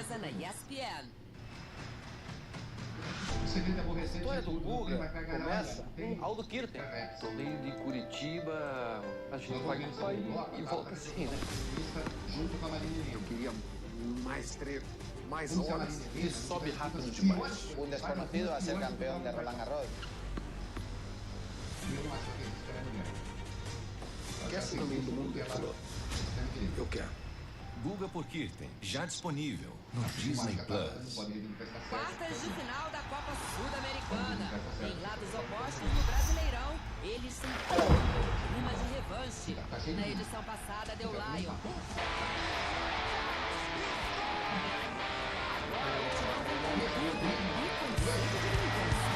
japonesa na ESPN. A história do Guga começa com Aldo Kirten. Torneio de Curitiba, a gente vai e volta assim, né? Eu queria mais treino, mais horas. Ele sobe rápido demais. Un desconocido a ser campeón de Roland Garros. Quer ser no meio do mundo? Ele falou, eu quero. Guga por Kirten, já disponível no Disney Plus. Quartas de final da Copa Sul-Americana. Em lados opostos no Brasileirão, eles se enfrentam numa de revanche. Na edição passada deu Lion. Agora o Timão vai com conceito de vingança.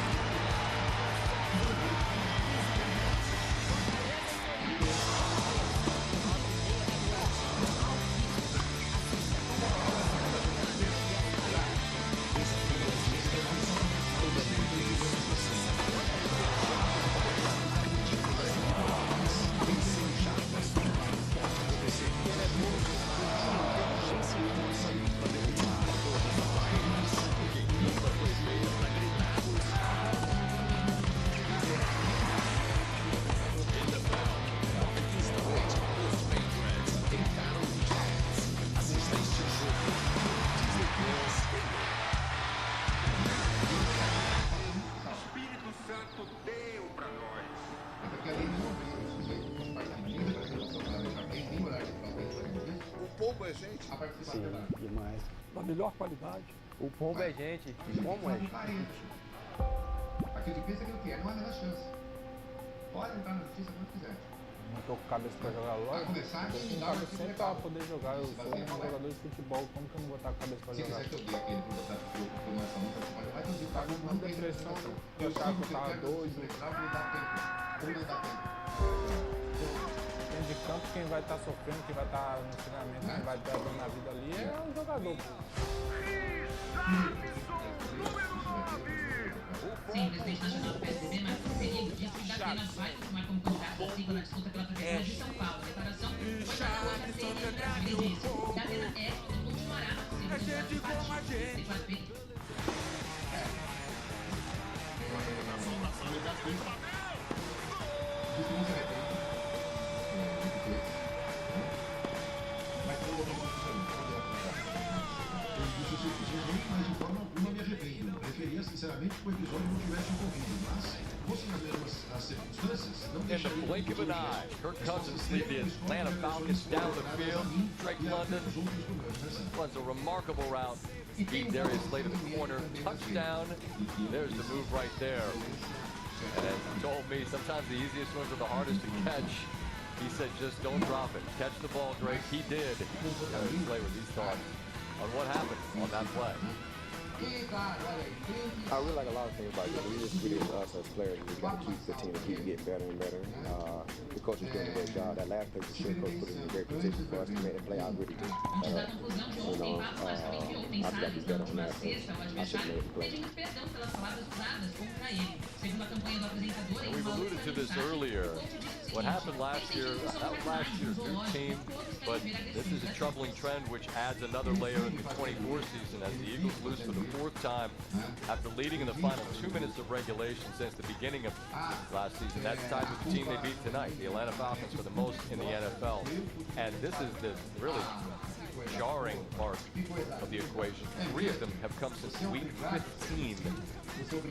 Sim, demais. Da melhor qualidade. O pombo é gente. Como é? Aquilo que pensa aquilo que é, não há nada chance. Pode entrar na justiça quando quiser. Não tô com cabeça pra jogar logo. Tô com cabeça sempre pra poder jogar. Eu sou um jogador de futebol, como que eu não vou estar com cabeça pra jogar? Se quiser que eu dê aquele por botar porque eu começo a luta, você vai ter Tá com uma depressão, eu achava que eu tava doido. Não dá tempo. Dentro de campo, quem vai estar sofrendo, quem vai estar no treinamento, quem vai estar dando a vida ali é o jogador. Sim, o presidente nacional do PSDB, Marcos Perillo, disse que Datena vai continuar como candidato possível na disputa pela prefeitura de São Paulo. A declaração foi dada hoje à CNN Brasil e disse: Datena é e continuará sendo candidato do partido. Tem quase feito. Mas de forma alguma me arrependo. Preferia, sinceramente, que o episódio não tivesse ocorrido, mas, fosse nas mesmas as circunstâncias, não deixaria... In the blink of an eye, Kirk Cousins lead the Atlanta Falcons down the field. Drake London runs a remarkable route. Beat Darius Slade in the corner. Touchdown. There's the move right there. And as he told me, sometimes the easiest ones are the hardest to catch. He said, just don't drop it. Catch the ball, Drake. He did. Darius Slade with these thoughts on what happened on that play. I really like a lot of things about this. We just us as players, we got to keep the team and keep getting better and better. The coach is doing a great job. That last play, the shit coach put us in a great position for us to make the play. I really do. I forgot to bet on that. I should have made the play. We've alluded to this earlier. What happened last year, that was last year's good team, but this is a troubling trend which adds another layer in the 24 season as the Eagles lose for the fourth time after leading in the final 2 minutes of regulation since the beginning of last season. That's tied with the team they beat tonight, the Atlanta Falcons, for the most in the NFL. And this is the really jarring part of the equation. 3 of them have come since week 15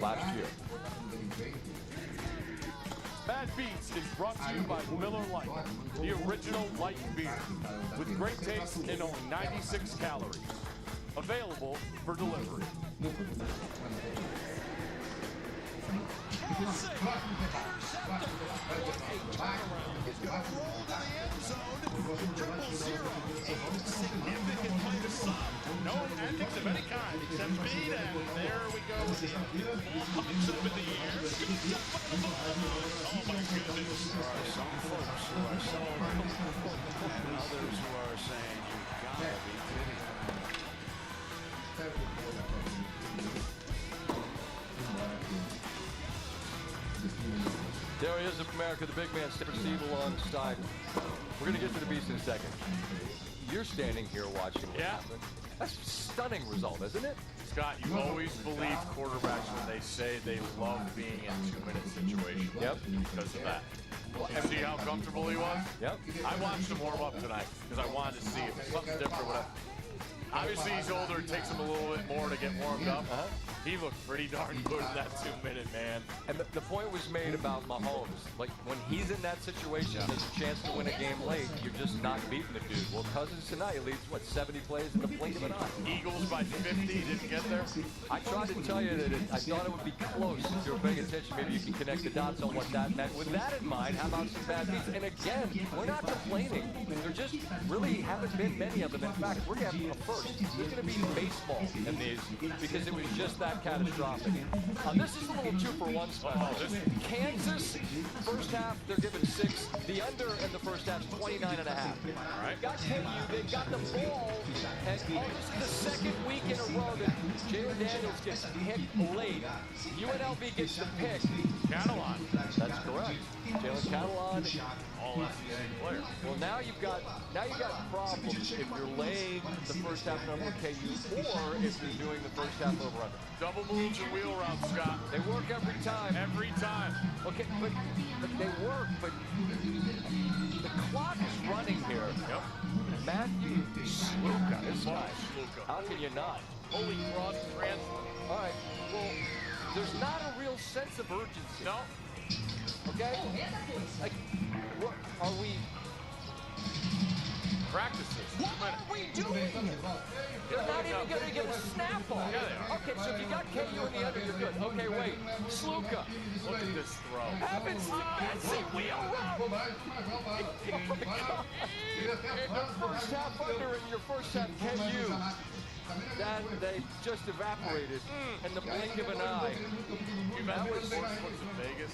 last year. Bad Beats is brought to you by Miller Lite, the original light beer, with great taste and only 96 calories. Available for delivery. No antics of any kind except speed, and there we go. Hops up in the air. Oh my goodness. There are some folks who are celebrating, and others who are saying, you gotta be kidding. There he is of America, the big man, Steve alongside. We're going to get to the beast in a second. You're standing here watching what happened. That's a stunning result, isn't it? Scott, you always believe quarterbacks when they say they love being in 2-minute situations. Yep. Because of that. And see how comfortable he was? Yep. I watched him warm up tonight because I wanted to see if it's something different. Obviously, he's older. It takes him a little bit more to get warmed up. He looked pretty darn good in that 2-minute, man. And the point was made about Mahomes. Like, when he's in that situation, there's a chance to win a game late. You're just not beating the dude. Well, Cousins tonight leads, 70 plays in the blink of an eye. Eagles by 50, didn't get there. I tried to tell you that I thought it would be close. If you were paying attention, maybe you can connect the dots on what that meant. With that in mind, how about some bad beats? And again, we're not complaining. There just really haven't been many of them. In fact, we're getting a first. There's going to be baseball in these because it was just that catastrophic. This is a little 2-for-1 special. Kansas, first half, they're giving 6. The under in the first half is 29.5. All right. Got KU, they got the ball, and this is the second week in a row that Jalen Daniels gets picked late. UNLV gets the pick. Catalan. That's correct. Jalen Catalan. All SEC player. Well, now you've got problems if you're laying the first half number of KU or if you're doing the first half over under. Double moves and wheel routes, Scott. They work every time. Every time. Okay, but they work, but the clock is running here. Yep. Matthew Sluka, this guy. Sluka. How can you not? Holy cross transfer. All right, well, there's not a real sense of urgency. No. Okay? Like, what are we... Practices. What are we doing? They're not even going to get a snap on. Yeah, they are. Okay, so if you got KU in the under, you're good. Okay, wait. Sluka. Look at this throw. Heavens to Betsy, wheel route. Oh, my God. In the first half under in your first half KU. That they just evaporated in the blink of an eye. That was Vegas.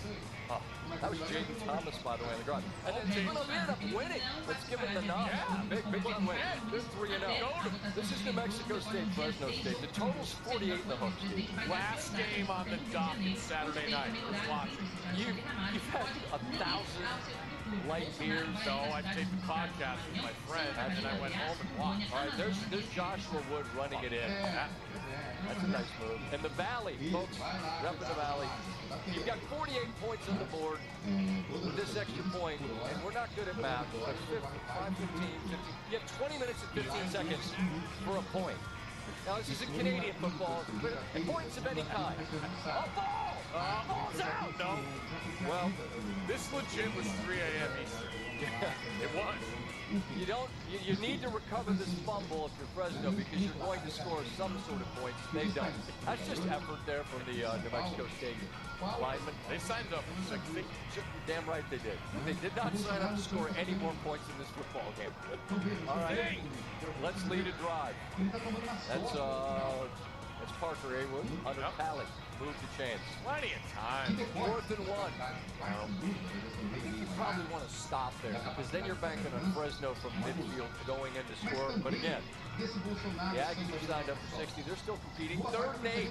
That was Jaden Thomas, by the way, in the garage. And then UNLV ended up winning. Let's give them the nod. Yeah. Big win. They're 3-0. This is New Mexico State, Fresno State. The total's 48 in the hooks. Last game on the docket Saturday night. Let's watch it. You've had 1,000 light beers. No, I taped the podcast with my friend, and then I went home and watched. All right, there's Joshua Wood running it in. That's a nice move. And the Valley, folks, up in the Valley. You've got 48 points on the board with this extra point, and we're not good at math. 5, 15, 15. You have 20 minutes and 15 seconds for a point. Now, this isn't Canadian football, but points of any kind. A ball! Ball's out! No. Well, this legit was 3 a.m. Eastern. It was. You need to recover this fumble if you're Fresno because you're going to score some sort of points. They don't. That's just effort there from the New Mexico State linemen. They signed up for 60. Damn right they did. They did not sign up to score any more points in this football game. All right, let's lead a drive. That's Parker Haywood under Talley. Move the chains. Plenty of time. 4th and 1. You probably want to stop there because then you're banking on Fresno from midfield going in to score. But again, the Aggies are signed up for 60. They're still competing. 3rd and 8.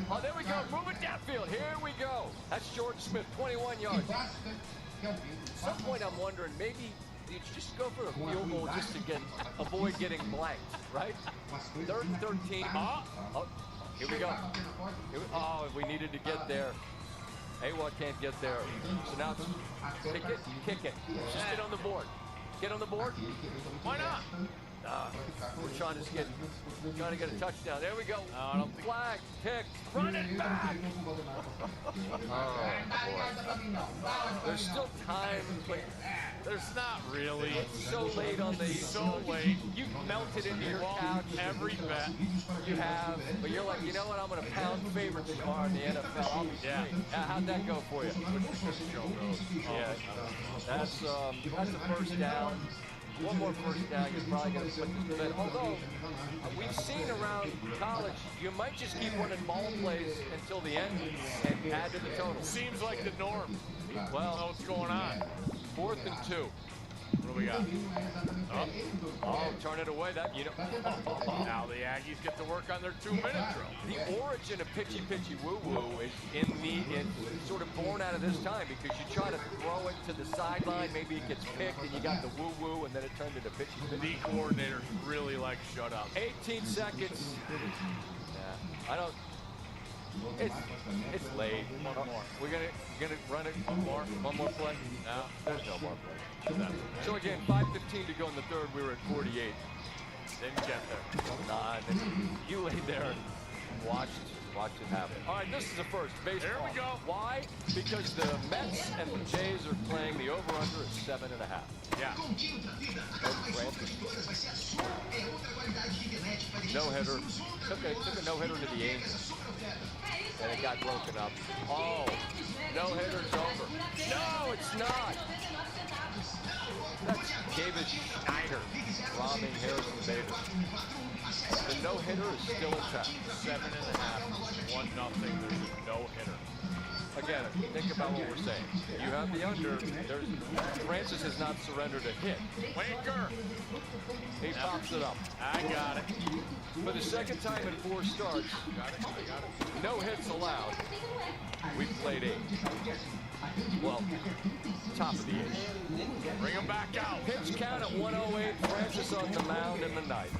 Oh, there we go. Move it downfield. Here we go. That's Jordan Smith, 21 yards. At some point, I'm wondering, maybe you just go for a field goal just to avoid getting blanked, right? 3rd and 13. Here we go. We needed to get there. Haywood can't get there. So now kick it. Just get on the board. Get on the board. Why not? We're trying to get a touchdown. There we go. Flag, kick, run it back. There's still time, but there's not really. It's so late on the. So late. You melted into your couch. Every bet you have, but you're like, you know what? I'm going to pound favorites tomorrow in the NFL. I'll be straight. How'd that go for you? Yeah, that's a first down. One more first down, you're probably going to put this to bed. Although, we've seen around college, you might just keep running ball plays until the end and add to the total. Seems like the norm. Well, what's going on? 4th and 2. What do we got? Oh, turn it away. That, you know. Now the Aggies get to work on their 2-minute drill. The origin of pitchy woo-woo is sort of born out of this time, because you try to throw it to the sideline, maybe it gets picked, and you got the woo-woo, and then it turned into pitchy. The coordinators really like shut up. 18 seconds. Yeah, I don't. It's late. One more. We're gonna run it. One more play. No, There's no more play. So again, 5:15 to go in the third. We were at 48. Didn't get there. Nah, you lay there and watched it happen. All right, this is the first baseball. There we go. Why? Because the Mets and the Jays are playing the over/under at 7.5. Yeah. No hitter. Took a no hitter to the Angels, and it got broken up. Oh, no hitter's over. No, it's not. That's David Schneider robbing Harrison Bader. The no-hitter is still intact. 7.5, 1-0. There's a no-hitter. Again, think about what we're saying. You have the under. Francis has not surrendered a hit. Winker. He pops it up. I got it. For the second time in 4 starts, I got it. no hits allowed. We've played 8. Well, top of the 8th. Bring him back out. Pitch count at 108. Francis on the mound in the ninth.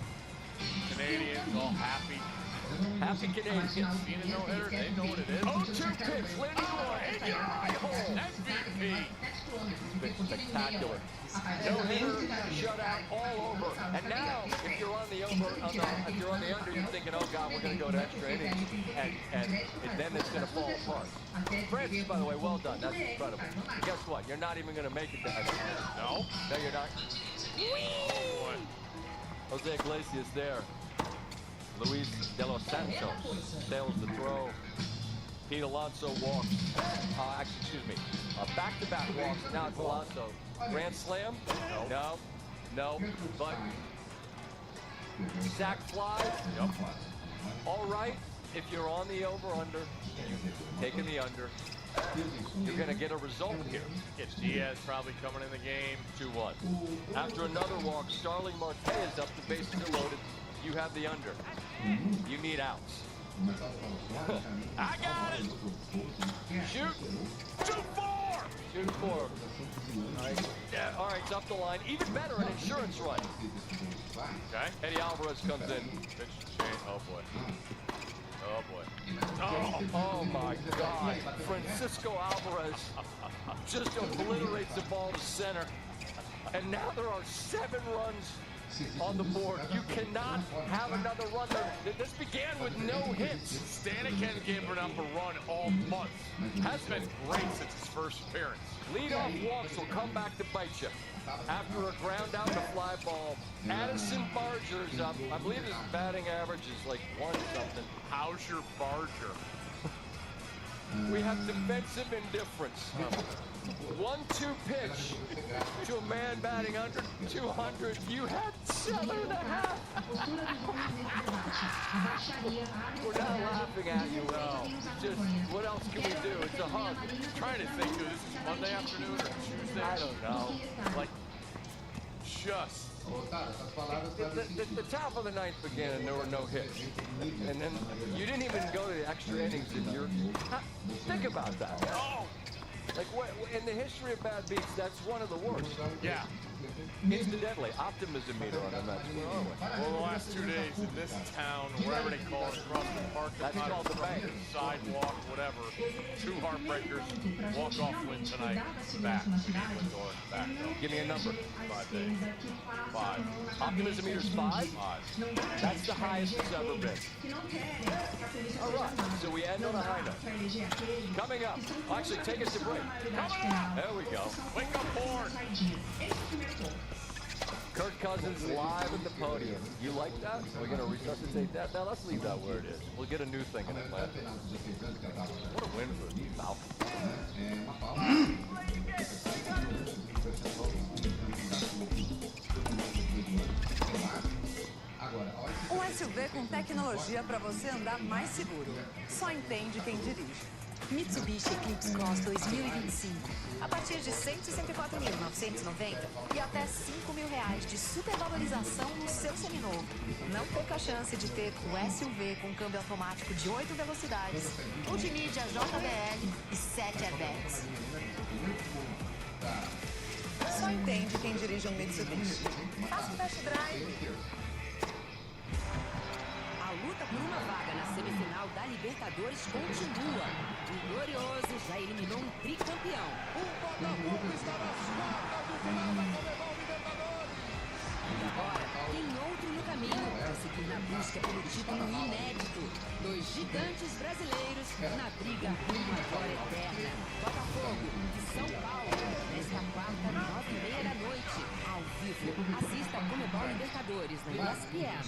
Canadians all happy. Happy Canadians. Being a no-hitter, they know what it is. 0-2 pitch, landing one in your eye hole. MVP. Spectacular. No-hitter, shutout all over. And now, if you're on the under, you're thinking, oh God, we're going to go to extra innings, and then it's going to fall apart. Francis, by the way, well done. That's incredible. Guess what? You're not even going to make it to extra innings. No, you're not. Jose Iglesias there. Luis De Los Santos sails the throw. Pete Alonso walks. Excuse me. Back-to-back walks. Now it's Alonso. Grand slam? No. But sack fly? Yep. All right. If you're on the over-under, taking the under, you're going to get a result here. It's Diaz probably coming in the game. 2-1. After another walk, Starling Marte is up. The bases are loaded. You have the under. You need outs. I got it. Shoot. 2-4. Shoot 4. All right. Yeah, all right, it's up the line. Even better, an insurance run. Okay. Eddie Alvarez comes in. Pitch change. Oh boy. Oh boy. Oh my God. Francisco Alvarez just obliterates the ball to center. And now there are 7 runs on the board. You cannot have another run there. This began with no hits. Staniken giving up a run all month. Has been great since his first appearance. Leadoff walks will come back to bite you. After a ground out and a fly ball, Addison Barger's up. I believe his batting average is like 1-something. How's your Barger? We have defensive indifference. 1-2 pitch to a man batting under 200. You had 7.5. We're not laughing at you. Just what else can we do? It's a hug. I'm trying to think, dude. This is Monday afternoon or Tuesday? I don't know. Like just. The top of the ninth began and there were no hits. And then you didn't even go to the extra innings in your... Think about that. Oh! Like, in the history of bad beats, that's one of the worst. Yeah. Incidentally, optimism meter on the Mets. Where are we? Well, the last 2 days in this town, wherever they call it, across the park, that's called the bank. Sidewalk, whatever. 2 heartbreakers. Walk-off win tonight. Back. Back. Give me a number. 5 days. 5. Optimism meter's 5? 5. That's the highest it's ever been. All right. So we end on a high note. Coming up. Actually, take us to break. There we go. Wake up, board. Kirk Cousins live at the podium. You like that? We're going to resuscitate that? Now let's leave that where it is. We'll get a new thing in Atlanta. What a win for the Falcons. Um SUV com tecnologia para você andar mais seguro. Só entende quem dirige. Mitsubishi Eclipse Cross 2025. A partir de R$ 164.990 e até R$ 5.000 de supervalorização no seu seminovo. Não perca a chance de ter o SUV com câmbio automático de 8 velocidades, multimídia JBL e 7 airbags. Só entende quem dirige um Mitsubishi. Faça um test drive. A luta por uma vaga na semifinal da Libertadores continua. O Glorioso já eliminou um tricampeão. O Botafogo está nas quartas de final da Comebol Libertadores. E agora tem outro no caminho para seguir na busca pelo título inédito. Dois gigantes brasileiros na briga rumo à glória eterna. Botafogo e São Paulo. Nesta quarta, 9h30 da noite. Ao vivo, assista a Comebol Libertadores na ESPN.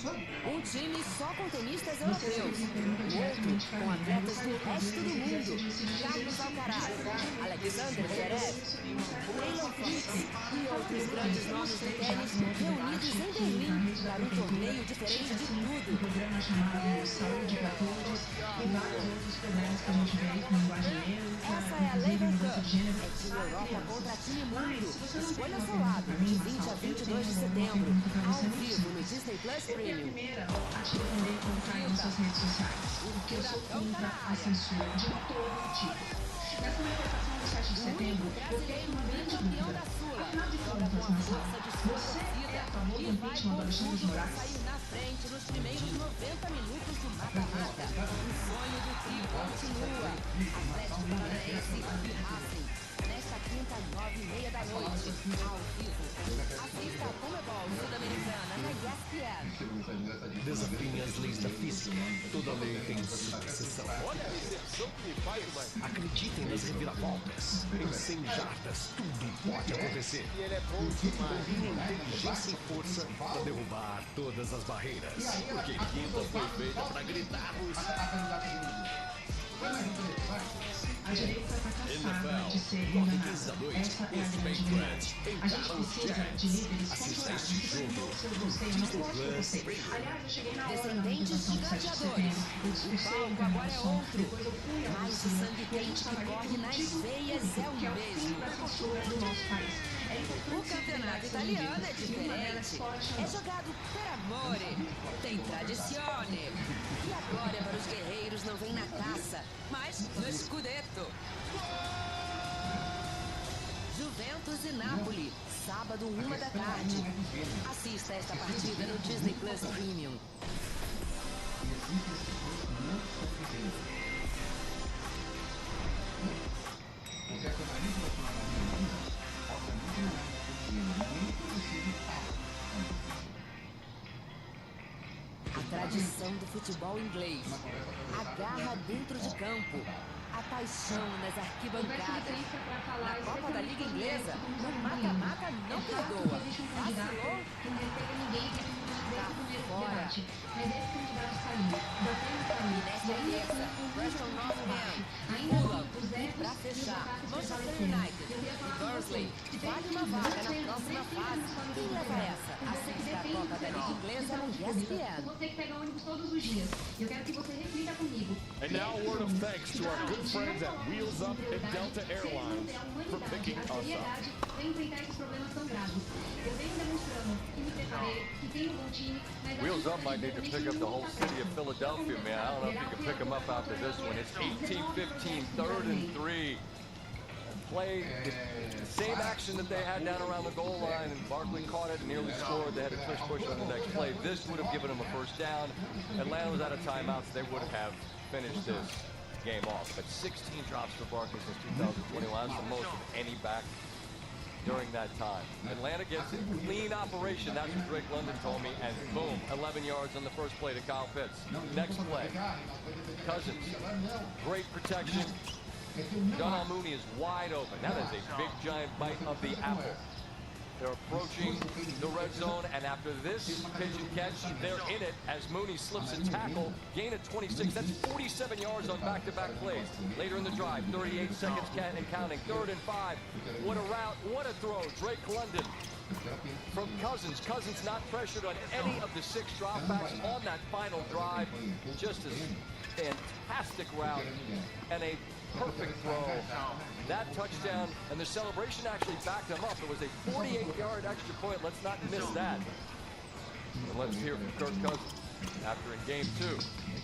Um time só com tenistas europeus. O outro com atletas do resto do mundo. Carlos Alcaraz, Alexander Zverev, Taylor Fritz e outros grandes nomes do tênis reunidos em Berlim para um torneio diferente de tudo. Essa é a Labour Cup. É time Europa contra time Mundo. Escolha o seu lado, de 20 a 22 de setembro, ao vivo no Disney Plus Premium. Ative também colocar aí nas suas redes sociais, porque eu sou contra a censura de todo tipo. Nessa manifestação do 7 de setembro, eu tenho uma grande dúvida. Afinal de contas, você é a favor do impeachment do Alexandre de Moraes? Saiu na frente nos primeiros 90 minutos do mata-mata. O sonho do Tri continua. Atlético Paranaense e Racing. Nesta quinta, 9h30 da noite, ao vivo. Assista a Comebol Sul-Americana na ESPN. Desafiem as leis da física. Toda lei tem sua exceção. Olha a recepção que me faz, mas... Acreditem nas reviravoltas. Em 100 jardas, tudo pode acontecer. E ele é bom demais. Combine inteligência e força para derrubar todas as barreiras. Porque quinta foi feita para gritarmos. A direita está cansada de ser enganada. Essa é a grande verdade. A gente precisa de líderes contrários que perguntam se eu gostei ou não gosto de você. Aliás, eu cheguei na hora da manifestação do 7 de setembro. Eu discursei em Carnaval, depois eu fui ao Mas o sangue quente que corre nas veias é o que é o fim mesmo. da censura do nosso país. É O importante campeonato italiano é diferente. É jogado per amore. Tem tradizione. E agora para os guerreiros não vem na taça, mas no scudetto. Juventus e Napoli, sábado 1 da tarde. Assista esta partida no Disney Plus Premium. A tradição do futebol inglês, a garra dentro de campo, a paixão nas arquibancadas. Na Copa da Liga Inglesa, no mata-mata não perdoa. Vacilou? Tá fora. Mas esse candidato saiu. E nesta terça, Preston North End, Fulham, e pra fechar, Manchester United e Bursley. Vale uma vaga na próxima fase. Quem leva essa? Assista a Copa da Liga Inglesa no ESPN. Você que pega ônibus todos os dias. Eu quero que você reflita comigo. And now a word of thanks to our good friends at Wheels Up and Delta Airlines for picking us up. Vem enfrentar esses problemas tão graves. Eu venho demonstrando que me preparei, que tenho um bom time, mas Wheels Up might need to pick up the whole city of Philadelphia, man. I don't know if you can pick them up after this one. It's 18-15, 3rd and 3. Play the same action that they had down around the goal line, and Barkley caught it and nearly scored. They had a tush push on the next play. This would have given them a first down. Atlanta was out of timeouts. They would have finished this game off. But 16 drops for Barkley since 2021. That's the most of any back during that time. Atlanta gets a clean operation. That's what Drake London told me. And boom, 11 yards on the first play to Kyle Pitts. Next play, Cousins, great protection. John Mooney is wide open. That is a big, giant bite of the apple. They're approaching the red zone, and after this pitch and catch, they're in it as Mooney slips a tackle, gain of 26. That's 47 yards on back-to-back plays. Later in the drive, 38 seconds and counting, 3rd and 5. What a route, what a throw. Drake London from Cousins. Cousins not pressured on any of the 6 dropbacks on that final drive. Just as fantastic route and a perfect throw. That touchdown and the celebration actually backed him up. It was a 48-yard extra point. Let's not miss that. And let's hear from Kirk Cousins after in game 2.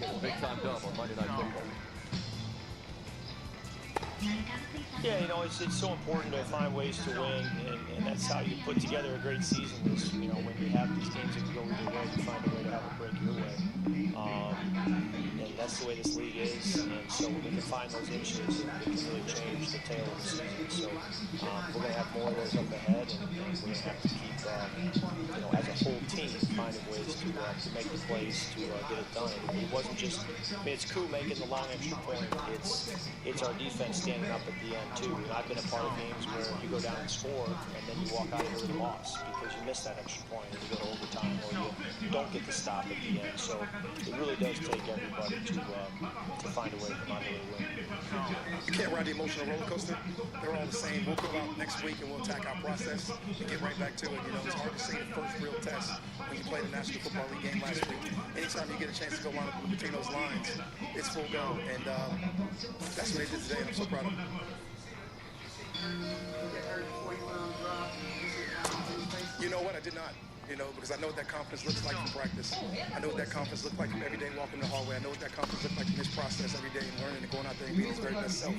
They get a big-time dub on Monday Night Football. Yeah, you know, it's so important to find ways to win, and that's how you put together a great season. Is, you know, when you have these games that can go either way, you find a way to have it break your way. And that's the way this league is. And so when we can find those inches, it can really change the tail of the season. So we're going to have more of those up ahead, and we're going to have to keep, you know, as a whole team, finding ways to make the plays to get it done. It wasn't just, I mean, it's cool making the long extra point. It's our defense standing up at the end too. And I've been a part of games where you go down and score, and then you walk out of here with a loss because you missed that extra point, and you go to overtime, or you don't get the stop at the end. So it really does take everybody to find a way to come out of here and win. You can't ride the emotional roller coaster. They're all the same. We'll go out next week and we'll attack our process and get right back to it. You know, it's hard to see the first real test when you played the National Football League game last week. Anytime you get a chance to go line up between those lines, it's full go. And that's what they did today, and I'm so proud of them. You know what? I did not. You know, because I know what that confidence looks like from practice. I know what that confidence looks like from every day walking the hallway. I know what that confidence looks like from this process every day and learning and going out there and being his very best self.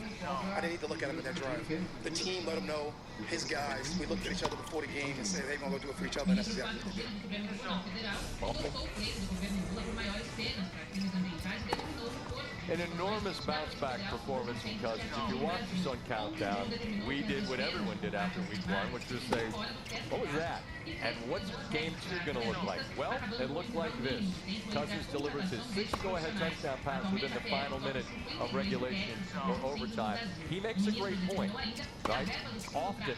I didn't need to look at him in that drive. The team let him know, his guys, we looked at each other before the game and said, they're going to go do it for each other, and that's exactly what they did. An enormous bounce-back performance from Cousins. If you watch this on Countdown, we did what everyone did after week 1, which was say, what was that? And what's game 2 going to look like? Well, it looked like this. Cousins delivers his 6th go-ahead touchdown pass within the final minute of regulation or overtime. He makes a great point, right? Often,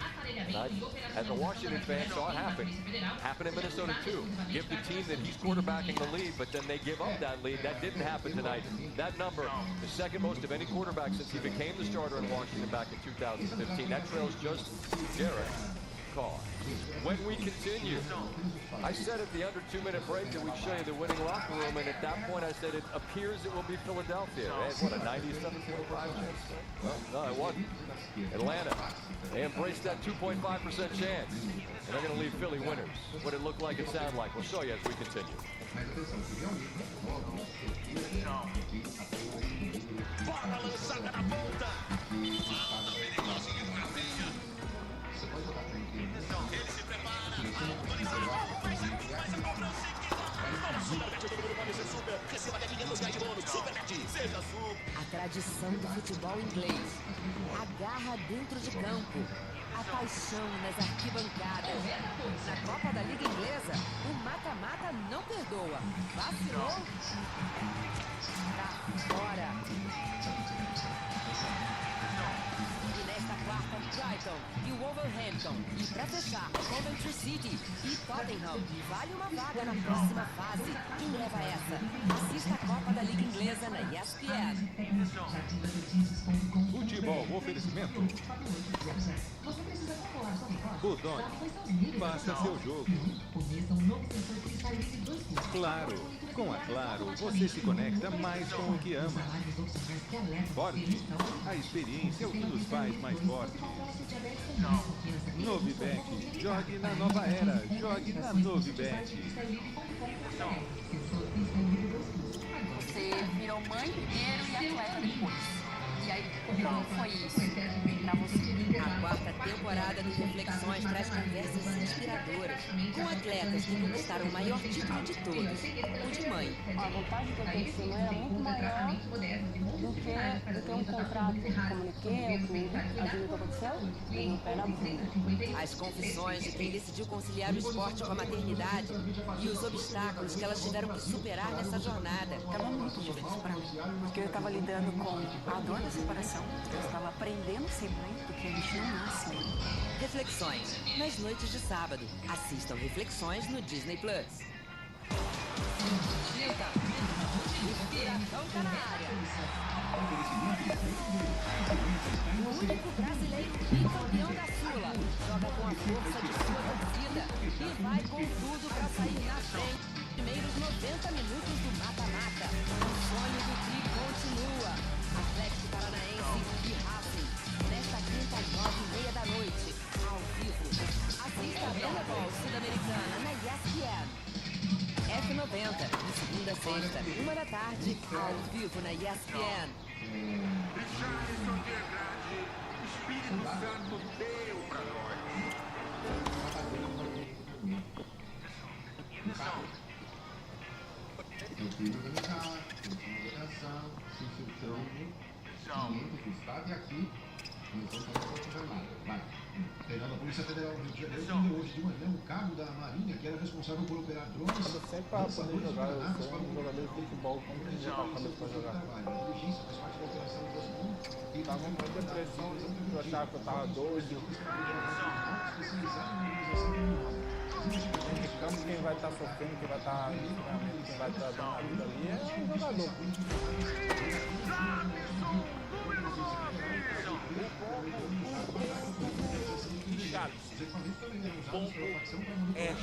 right? As a Washington fan saw it happen in Minnesota too. Give the team that he's quarterbacking the lead, but then they give up that lead. That didn't happen tonight. That number, the second most of any quarterback since he became the starter in Washington back in 2015. That trails just Derek Carr. When we continue, I said at the under 2-minute break that we'd show you the winning locker room, and at that point I said it appears it will be Philadelphia. They had, what, a 97.5 chance? Well, no, it wasn't. Atlanta, they embraced that 2.5% chance, and they're going to leave Philly winners. What it looked like and sound like, we'll show you as we continue. Bola lançada na ponta. Falta perigosinha do Rafinha. Ele se prepara. Autorizado. Faz a cobrança A tradição do futebol inglês. A garra dentro de campo. A paixão nas arquibancadas. Na Copa da Liga Inglesa, o mata-mata não perdoa. Vacilou? Tá fora. E nesta quarta, Brighton e o Wolverhampton. E pra fechar, Coventry City e Tottenham. Vale uma vaga na próxima fase. Quem leva essa? Assista a Copa da Liga Inglesa na ESPN. Futebol, oferecimento. O Doni, faça seu jogo. Claro, com a Claro, você se conecta mais com o que ama. Pode, a experiência é o que nos faz mais fortes. Novibet, jogue na nova era, jogue na Novibet. Você virou mãe primeiro e atleta depois. E aí, como foi isso pra você? A quarta temporada do Reflexões traz conversas inspiradoras com atletas que conquistaram o maior título de todos, o de mãe. A vontade que eu tenho de ser mãe era muito maior do que um contrato como Niquel, com a vida que aconteceu, no pé na bunda. As confissões de quem decidiu conciliar o esporte com a maternidade e os obstáculos que elas tiveram que superar nessa jornada. Estava muito difícil pra mim, porque eu estava lidando com a dor da separação, eu estava aprendendo a ser mãe, porque a gente não nasce. Reflexões, nas noites de sábado. Assistam Reflexões no Disney Plus. O Furacão tá na área. O único brasileiro bicampeão da Sula joga com a força de sua torcida e vai com tudo para sair na frente. Primeiros 90 minutos do mata-mata. O sonho do tri tarde, ao vivo na ESPN. Espírito Santo deu pra nós. Eu fui organizar, eu tinha organização, se infiltrando, que estava aqui, não estou fazendo nada. Vai. Treinando a Polícia Federal do Rio de Janeiro, prendeu hoje de manhã um cabo da Marinha que era responsável por operar drones. Sempre para poder jogar, eu sou um jogador de futebol, como que não tá cabeça para jogar. Tava com muita depressão, eu achava que eu tava doido. Nesse campo, quem vai estar sofrendo, quem vai estar quem vai estar dando a vida ali é o jogador. Ponto é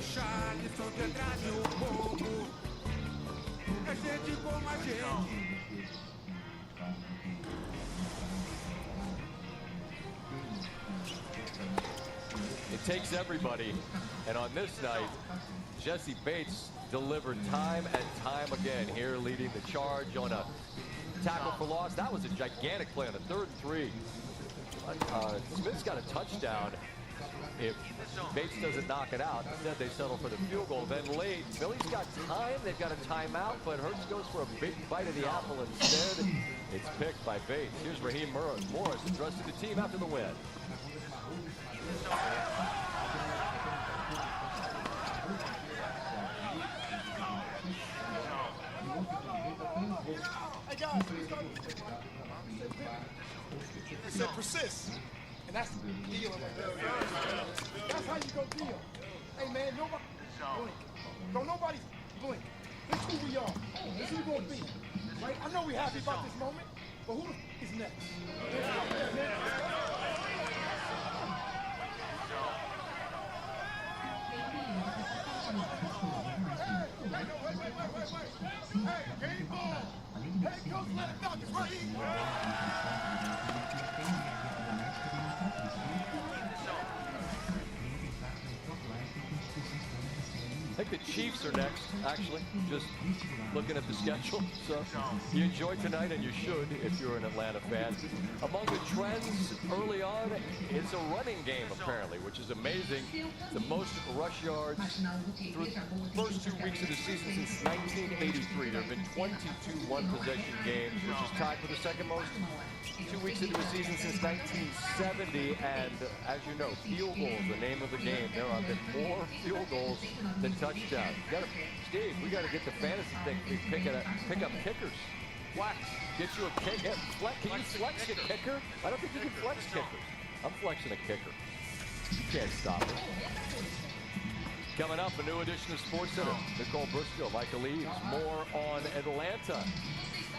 Charleston que traz o povo. É gente como a gente. It takes everybody, and on this night, Jesse Bates delivered time and time again here, leading the charge on a tackle for loss. That was a gigantic play on the 3rd and 3. Smith's got a touchdown if Bates doesn't knock it out. Instead, they settle for the field goal. Then late, Philly's got time. They've got a timeout, but Hurts goes for a big bite of the apple instead. It's picked by Bates. Here's Raheem Morris addressing the team after the win. Hey guys, he said persist, and that's the deal. That's how you go deal. Hey man, nobody blink. Don't nobody blink. This is who we are. This is who we're gonna be. Right? I know we're happy about this moment, but who the f is next? Hey, game ball! Hey, coach, let it knock. It's right here. I think the Chiefs are next, actually, just looking at the schedule. So you enjoy tonight, and you should if you're an Atlanta fan. Among the trends early on, it's a running game, apparently, which is amazing. The most rush yards through the first 2 weeks of the season since 1983. There have been 22 one-possession games, which is tied for the second most 2 weeks into a season since 1970. And as you know, field goals, the name of the game. There have been more field goals than touchdowns. Steve, we got to get the fantasy thing. Pick up kickers. Flex. Get you a kick. Can you flex a kicker? I don't think you can flex kickers. I'm flexing a kicker. You can't stop it. Coming up, a new edition of Sports Center. Nicole Briscoe, Michael Eaves. More on Atlanta.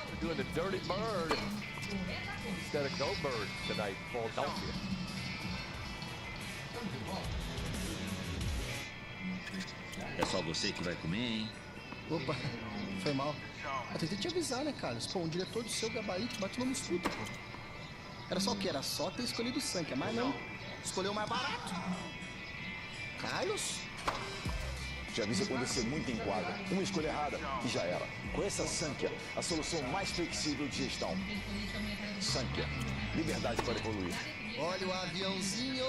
We're doing the Dirty Bird instead of Go Bird tonight in Philadelphia. É só você que vai comer, hein? Opa, foi mal. Eu tentei te avisar, né, Carlos? Pô, um diretor do seu gabarito bate no escuta, pô. Era só o quê? Era só ter escolhido o Sankia, mas não. Escolheu o mais barato. Carlos? Já vi isso acontecer muito em quadra. Uma escolha errada e já era. Com essa Sankia, a solução mais flexível de gestão. Sankia, liberdade para evoluir. Olha o aviãozinho.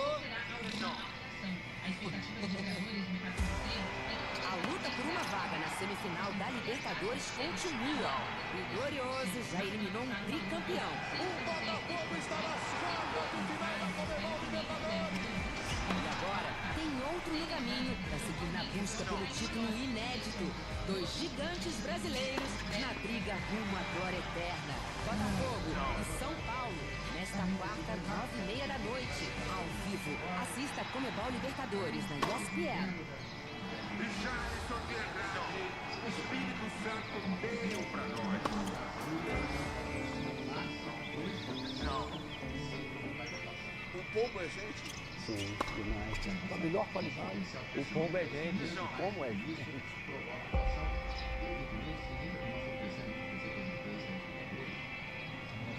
A luta por uma vaga na semifinal da Libertadores continua. O Glorioso já eliminou um tricampeão. O Botafogo está na chave do final da Comebol Libertadores. E agora tem outro no caminho para seguir na busca pelo título inédito. 2 gigantes brasileiros na briga rumo à glória eterna. Botafogo e São Paulo. Nesta quarta, 9h30 da noite. Ao vivo, assista a Comebol Libertadores na ESPN. O Espírito Santo deu pra nós. O pombo é gente? Sim, demais. Da melhor qualidade. O pombo é gente, e como é justo.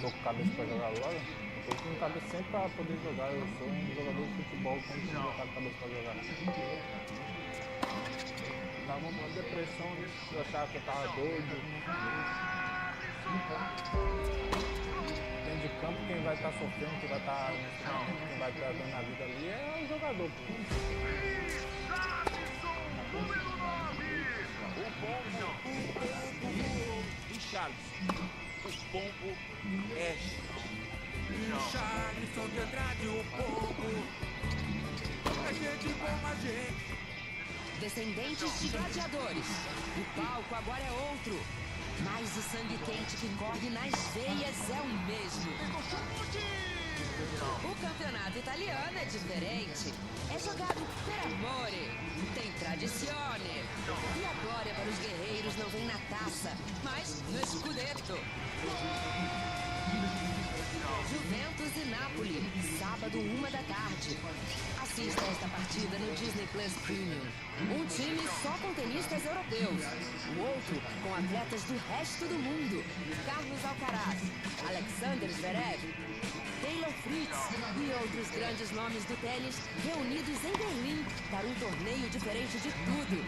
Tô com cabeça pra jogar agora? Eu tô com cabeça sempre pra poder jogar. Eu sou um jogador de futebol, como que não tá com cabeça pra jogar. Tava uma depressão, né? Eu achava que eu tava doido. Dentro de campo, quem vai estar sofrendo, quem vai estar nesse momento, quem vai estar dando a vida ali é o jogador. O pombo é Charleston de Andrade, o pombo é gente como a gente. Descendentes de gladiadores. O palco agora é outro. Mas o sangue quente que corre nas veias é o mesmo. O campeonato italiano é diferente. É jogado per amore. Tem tradizione. E a glória para os guerreiros não vem na taça, mas no scudetto. Juventus e Napoli, sábado 1h. Assista a esta partida no Disney Plus Premium. Um time só com tenistas europeus, o outro com atletas do resto do mundo. Carlos Alcaraz, Alexander Zverev, Taylor Fritz e outros grandes nomes do tênis reunidos em Berlim para um torneio diferente de tudo.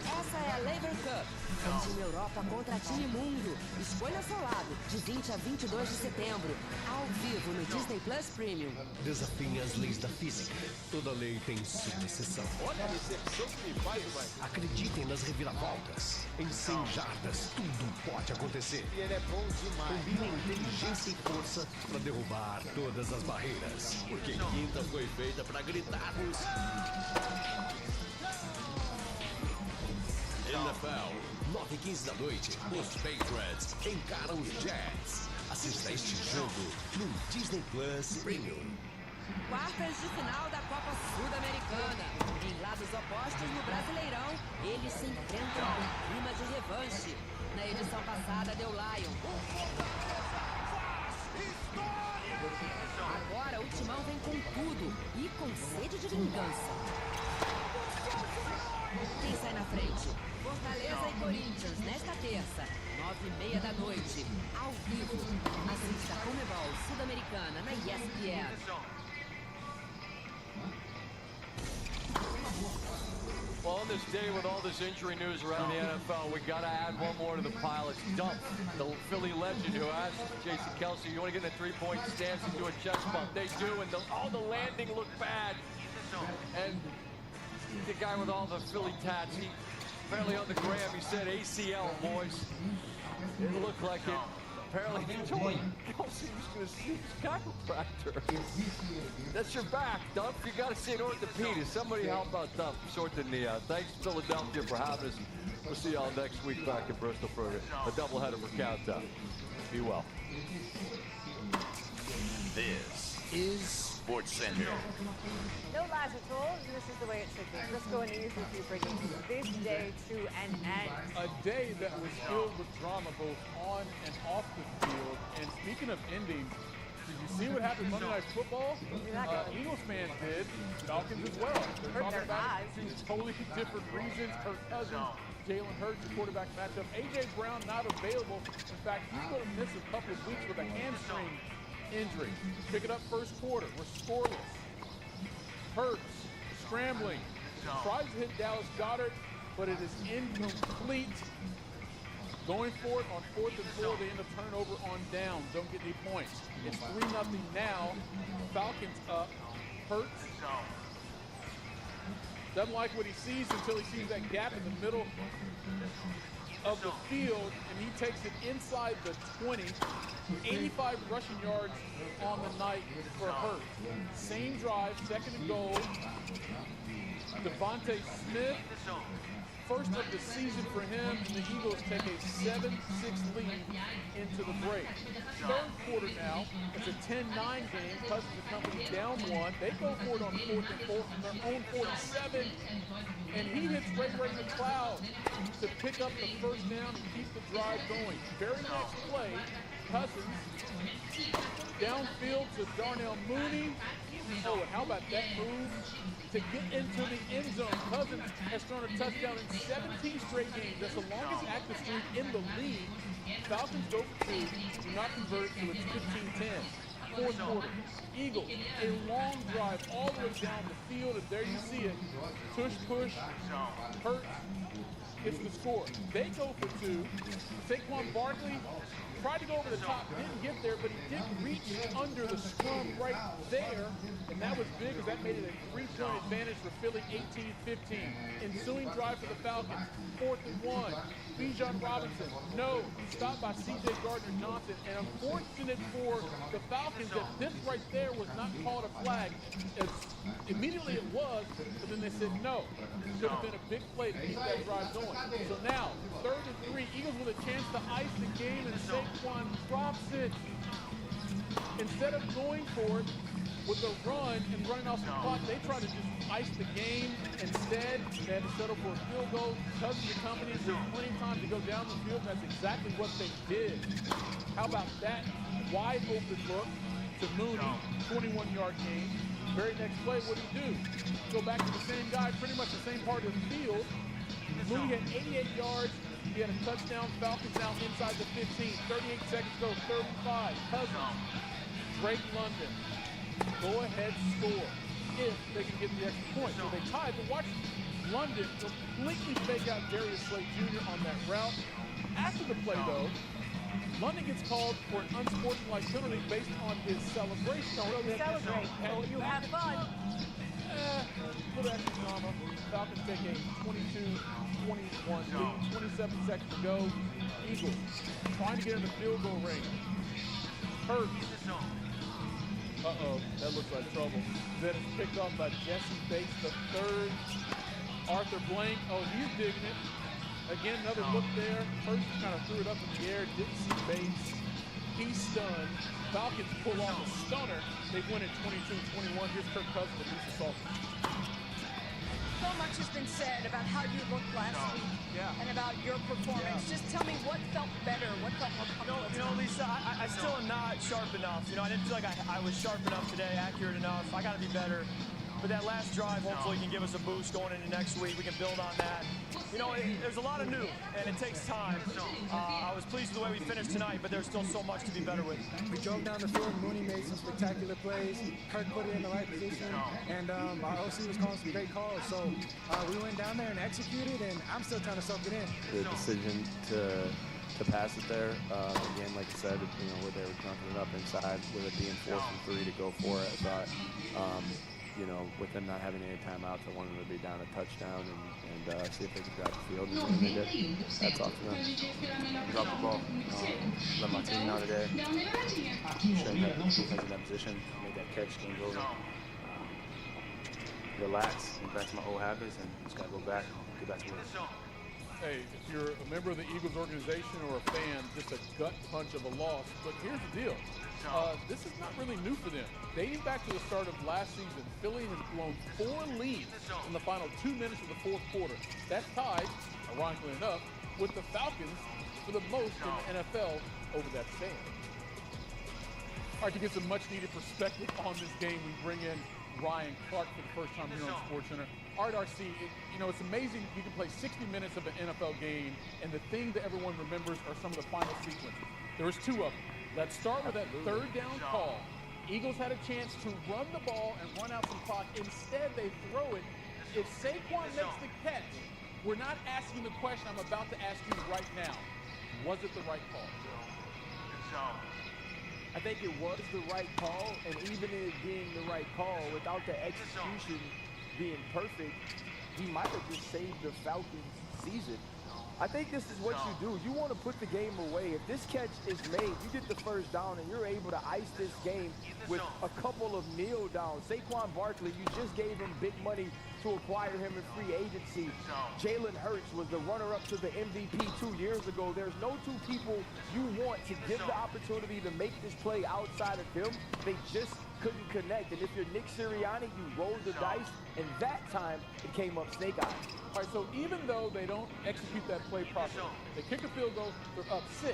Essa é a Laver Cup. Tem time Europa contra time Mundo. Escolha seu lado, de 20 a 22 de setembro. Ao vivo no Disney Plus Premium. Desafiem as leis da física. Toda lei tem sua exceção. Olha a recepção que me faz, vai. Acreditem nas reviravoltas. Em 100 jardas, tudo pode acontecer. E ele é bom demais. Combinem inteligência e força para derrubar todas as barreiras. Porque quinta foi feita para gritarmos. NFL, 9h15, os Patriots encaram os Jets. Assista este jogo no Disney Plus Premium. Quartas de final da Copa Sul-Americana. Em lados opostos no Brasileirão, eles se enfrentam com clima de revanche. Na edição passada deu Lion. Agora o Timão vem com tudo e com sede de vingança. Quem sai na frente? Fortaleza e Corinthians, nesta terça, 9h30, ao vivo. Assista a Comebol Sul-Americana na ESPN. Well, on this day with all this injury news around the NFL, we got to add one more to the pile. It's Dump, the Philly legend who asked Jason Kelsey, you want to get in a three-point stance and do a chest bump? They do, and the landing looked bad. And the guy with all the Philly tats, he apparently on the gram, he said ACL, boys. It looked like it. Apparently, he told Kelsey he was going to see his chiropractor. That's your back, Dump. You got to see an orthopedist. Somebody help out Dump, sort the knee out. Thanks, Philadelphia, for having us. We'll see y'all next week back in Bristol for a doubleheader for Countdown. Be well. This is Sports Center. No lies at all. This is the way it should be. Let's go and easily bringing this day to an end. A day that was filled with drama both on and off the field. And speaking of ending, did you see what happened Monday Night Football? Eagles fans did. Falcons as well. They're talking about two totally different reasons. Kirk Cousins, Jalen Hurts, the quarterback matchup. A.J. Brown not available. In fact, he's going to miss a couple of weeks with a hamstring injury. Pick it up first quarter. We're scoreless. Hurts scrambling. Tries to hit Dallas Goedert, but it is incomplete. Going for it on 4th and 4, they end up turning over on downs. Don't get any points. It's 3-0 now. Falcons up. Hurts doesn't like what he sees until he sees that gap in the middle of the field, and he takes it inside the 20. 85 rushing yards on the night for Hurts. Same drive, second and goal. Devontae Smith, first of the season for him, and the Eagles take a 7-6 lead into the break. Third quarter now, it's a 10-9 game. Cousins and company down one. They go for it on 4th and 4 from their own 47, and he hits Ray McCloud to pick up the first down and keep the drive going. Very next play, Cousins downfield to Darnell Mooney. Oh, and how about that move to get into the end zone? Cousins has thrown a touchdown in 17 straight games. That's the longest active streak in the league. Falcons go for 2, do not convert, so it's 15-10. fourth quarter. Eagles, a long drive all the way down the field, and there you see it. Tush push, Hurts gets the score. They go for two. Saquon Barkley tried to go over the top, didn't get there, but he did reach under the scrum right there, and that was big because that made it a 3-point advantage for Philly, 18-15. Ensuing drive for the Falcons, 4th and 1. Bijan Robinson, no, stopped by C.J. Gardner-Johnson, and unfortunate for the Falcons that this right there was not called a flag. Immediately it was, but then they said no. Could have been a big play to keep that drive going. So now, 3rd and 3, Eagles with a chance to ice the game, and Saquon drops it. Instead of going for it with a run and running off the clock, they try to just ice the game. Instead, they had to settle for a field goal. Cousins and company had plenty of time to go down the field, and that's exactly what they did. How about that wide open look to Mooney, 21-yard gain. Very next play, what do you do? Go back to the same guy, pretty much the same part of the field. Mooney had 88 yards. He had a touchdown. Falcons now inside the 15. 38 seconds to go. 35. Cousins. Drake London. Go ahead, score. If they can get the extra point. So they tied. But watch London completely fake out Darius Slade Jr. on that route. After the play, though, London gets called for an unsportsmanlike penalty based on his celebration. So you celebrate. So you have fun. Little extra drama. Falcons take a 22-21 lead. 27 seconds to go. Eagles trying to get in the field goal range. Hurt. Uh-oh, that looks like trouble. Then it's picked off by Jesse Bates, the third. Arthur Blank, oh, he's digging it. Again, another look there. Hurts kind of threw it up in the air, didn't see Bates. He's stunned. Falcons pull off a stunner. They win at 22-21. Here's Kirk Cousins with Lisa Salter. So much has been said about how you looked last week and about your performance. Just tell me what felt better, what felt more comfortable. You know, Lisa, I still am not sharp enough. You know, I didn't feel like I was sharp enough today, accurate enough. I got to be better. But that last drive hopefully can give us a boost going into next week. We can build on that. You know, there's a lot of new, and it takes time. I was pleased with the way we finished tonight, but there's still so much to be better with. We drove down the field. Mooney made some spectacular plays. Kirk put it in the right position, and our OC was calling some great calls. So we went down there and executed, and I'm still trying to soak it in. The decision to pass it there, again, like I said, you know, where they were dunking it up inside, with it being 4th and 3 to go for it, I thought, you know, with them not having any timeouts, I wanted them to be down a touchdown and see if they could drive the field. And they did. That's off to them. Drop the ball. Let my team know today. Shouldn't have defense in that position. Made that catch, game's over. Relax, get back to my old habits, and just got to go back, get back to work. Hey, if you're a member of the Eagles organization or a fan, just a gut punch of a loss. But here's the deal. This is not really new for them. Dating back to the start of last season, Philly has blown 4 leads in the final 2 minutes of the 4th quarter. That's tied, ironically enough, with the Falcons for the most in the NFL over that span. All right, to get some much-needed perspective on this game, we bring in Ryan Clark for the first time here on SportsCenter. All right, RC, you know, it's amazing you can play 60 minutes of an NFL game, and the thing that everyone remembers are some of the final sequences. There was 2 of them. Let's start with that 3rd down call. Eagles had a chance to run the ball and run out some clock. Instead, they throw it. If Saquon makes the catch, we're not asking the question I'm about to ask you right now. Was it the right call? I think it was the right call, and even it being the right call, without the execution being perfect, he might have just saved the Falcons' season. I think this is what you do. You want to put the game away. If this catch is made, you get the first down, and you're able to ice this game with a couple of kneel downs. Saquon Barkley, you just gave him big money to acquire him in free agency. Jalen Hurts was the runner-up to the MVP 2 years ago. There's no 2 people you want to give the opportunity to make this play outside of him. They just couldn't connect. And if you're Nick Sirianni, you rolled the dice, and that time it came up snake eyes. All right, so even though they don't execute that play properly, they kick a field goal, they're up 6.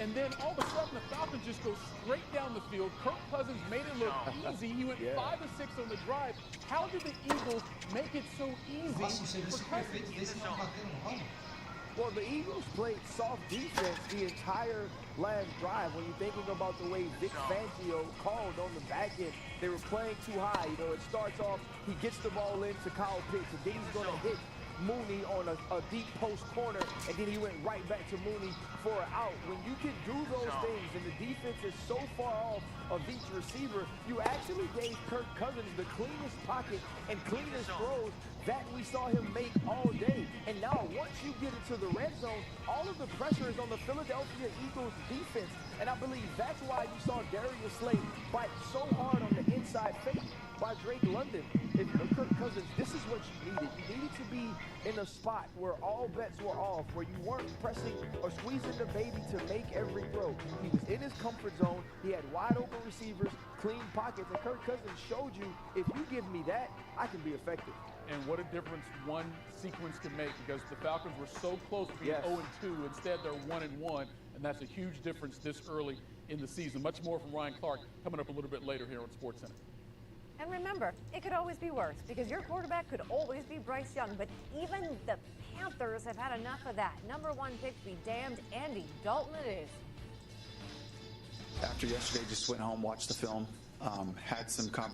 And then all of a sudden, the Falcons just go straight down the field. Kirk Cousins made it look easy. He went 5 of 6 on the drive. How did the Eagles make it so easy for Cousins? Well, the Eagles played soft defense the entire last drive. When you're thinking about the way Vic Fangio called on the back end, they were playing too high. You know, it starts off, he gets the ball into Kyle Pitts, and then he's going to hit Mooney on a deep post corner, and then he went right back to Mooney for an out. When you can do those things and the defense is so far off of each receiver, you actually gave Kirk Cousins the cleanest pocket and cleanest throws that we saw him make all day. And now once you get into the red zone, all of the pressure is on the Philadelphia Eagles defense. And I believe that's why you saw Darius Slay bite so hard on the inside fake by Drake London. If you're Kirk Cousins, this is what you needed. You needed to be in a spot where all bets were off, where you weren't pressing or squeezing the baby to make every throw. He was in his comfort zone. He had wide open receivers, clean pockets, and Kirk Cousins showed you, if you give me that, I can be effective. And what a difference one sequence can make, because the Falcons were so close to being 0-2. Instead, they're 1-1, and that's a huge difference this early in the season. Much more from Ryan Clark coming up a little bit later here on SportsCenter. And remember, it could always be worse, because your quarterback could always be Bryce Young, but even the Panthers have had enough of that. Number 1 pick be damned, Andy Dalton it is. After yesterday, just went home, watched the film, had some